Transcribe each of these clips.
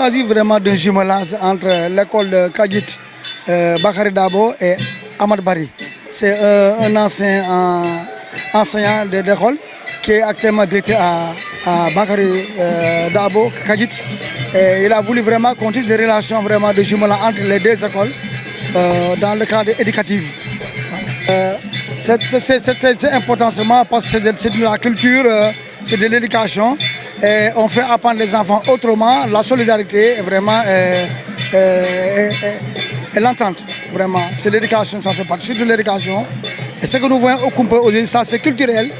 s'agit vraiment d'un jumelage entre l'école de Kagit Bakary Dabo et Ahmad Bari. C'est un ancien enseignant de l'école qui est actuellement directeur à Bakary Dabo Kagit. Et il a voulu vraiment continuer des relations vraiment de jumelage entre les deux écoles dans le cadre éducatif. C'est important seulement parce que c'est de la culture, c'est de l'éducation. Et on fait apprendre les enfants autrement, la solidarité vraiment et l'entente. Vraiment, c'est l'éducation, ça fait partie de l'éducation. Et ce que nous voyons au Kumpe aujourd'hui, ça c'est culturel.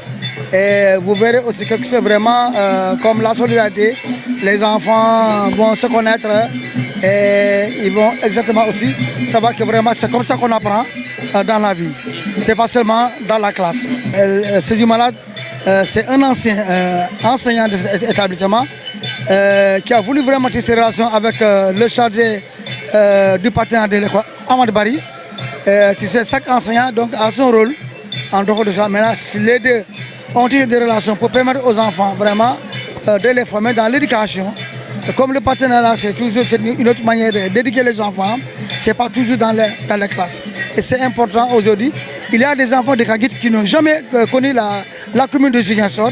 Et vous verrez aussi que c'est vraiment comme la solidarité. Les enfants vont se connaître et ils vont exactement aussi savoir que vraiment c'est comme ça qu'on apprend dans la vie. C'est pas seulement dans la classe. C'est du malade. C'est un ancien enseignant de cet établissement qui a voulu vraiment tisser des relations avec le chargé du partenaire de l'école, Ahmad Bari. Tu sais, chaque enseignant donc, a son rôle en dehors de ça. Maintenant, si les deux ont tissé des relations pour permettre aux enfants vraiment de les former dans l'éducation. Comme le partenariat, c'est toujours une autre manière d'éduquer les enfants, ce n'est pas toujours dans les classes. Et c'est important aujourd'hui. Il y a des enfants de Kagit qui n'ont jamais connu la commune de Ziguinchor.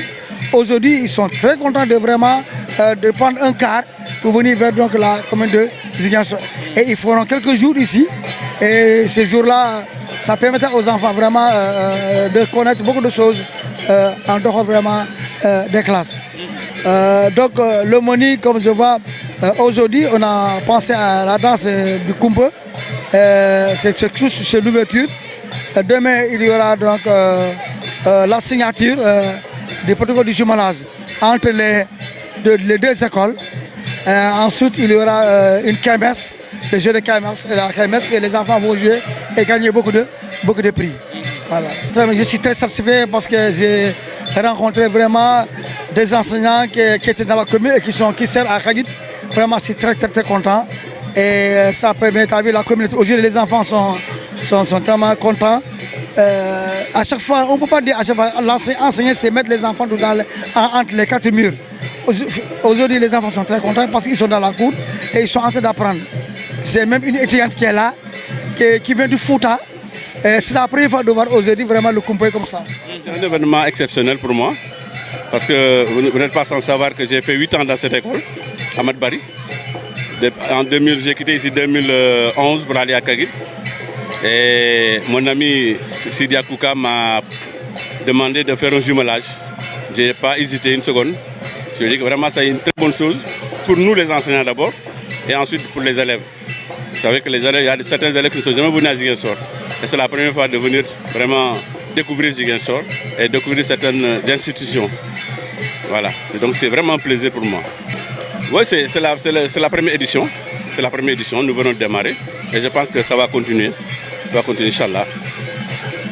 Aujourd'hui, ils sont très contents de vraiment de prendre un car pour venir vers donc, la commune de Ziguinchor. Et ils feront quelques jours ici. Et ces jours-là, ça permettra aux enfants vraiment de connaître beaucoup de choses en dehors vraiment des classes. Donc le Moni, comme je vois, aujourd'hui on a pensé à la danse du Kumpe. C'est l'ouverture. Demain il y aura donc la signature du protocole du jumelage entre les deux écoles. Ensuite il y aura une kermesse, le jeu de kermesse, et les enfants vont jouer et gagner beaucoup de prix. Voilà. Je suis très satisfait parce que j'ai rencontré vraiment des enseignants qui étaient dans la commune et qui servent à Kagit. Vraiment, je suis très content. Et ça permet d'établir la communauté. Aujourd'hui, les enfants sont tellement contents. À chaque fois, on ne peut pas dire à chaque fois, l'enseigner, c'est mettre les enfants entre les quatre murs. Aujourd'hui, les enfants sont très contents parce qu'ils sont dans la cour et ils sont en train d'apprendre. C'est même une étudiante qui est là, qui vient du Fouta. C'est la première fois de voir aujourd'hui vraiment le Kumpe comme ça. C'est un événement exceptionnel pour moi, parce que vous n'êtes pas sans savoir que j'ai fait 8 ans dans cette école, Ahmad Bari. En 2000, j'ai quitté ici en 2011 pour aller à Kagit. Et mon ami Sidia Kouka m'a demandé de faire un jumelage. Je n'ai pas hésité une seconde. Je lui ai dit que vraiment c'est une très bonne chose pour nous les enseignants d'abord et ensuite pour les élèves. Vous savez que les élèves, il y a certains élèves qui ne sont jamais venus à Ziguinchor. Et c'est la première fois de venir vraiment découvrir Ziguinchor et découvrir certaines institutions. Voilà, donc c'est vraiment un plaisir pour moi. Oui, c'est la première édition. C'est la première édition, nous venons de démarrer. Et je pense que ça va continuer. Ça va continuer, Inch'Allah.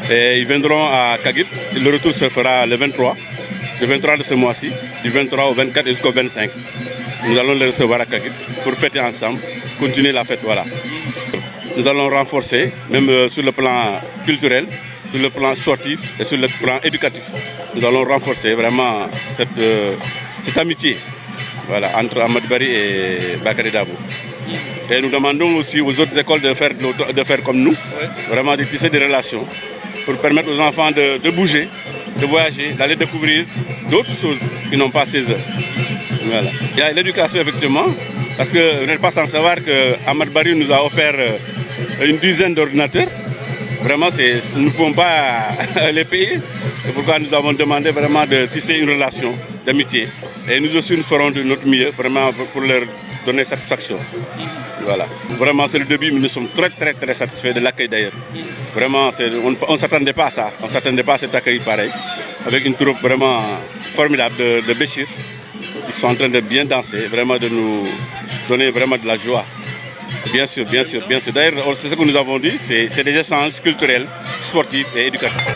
Et ils viendront à Kagit. Le retour se fera le 23. Le 23 de ce mois-ci, du 23 au 24 jusqu'au 25. Nous allons les recevoir à Kagit pour fêter ensemble, continuer la fête. Voilà. Nous allons renforcer, même sur le plan culturel, sur le plan sportif et sur le plan éducatif. Nous allons renforcer vraiment cette amitié, voilà, entre Ahmad Bari et Bakary Dabo. Et nous demandons aussi aux autres écoles de faire comme nous, vraiment de tisser des relations pour permettre aux enfants de bouger, de voyager, d'aller découvrir d'autres choses qui n'ont pas 16 heures. Voilà. Il y a l'éducation effectivement, parce que vous n'êtes pas sans savoir que Ahmad Bari nous a offert une dizaine d'ordinateurs. Vraiment, nous ne pouvons pas les payer. C'est pourquoi nous avons demandé vraiment de tisser une relation d'amitié. Et nous aussi, nous ferons de notre mieux vraiment pour leur donner satisfaction. Voilà. Vraiment, c'est le début, mais nous sommes très satisfaits de l'accueil d'ailleurs. Vraiment, on ne s'attendait pas à ça. On ne s'attendait pas à cet accueil pareil. Avec une troupe vraiment formidable de Béchir. Ils sont en train de bien danser, vraiment de nous donner vraiment de la joie. Bien sûr. D'ailleurs, c'est ce que nous avons dit, c'est des échanges culturels, sportifs et éducatifs.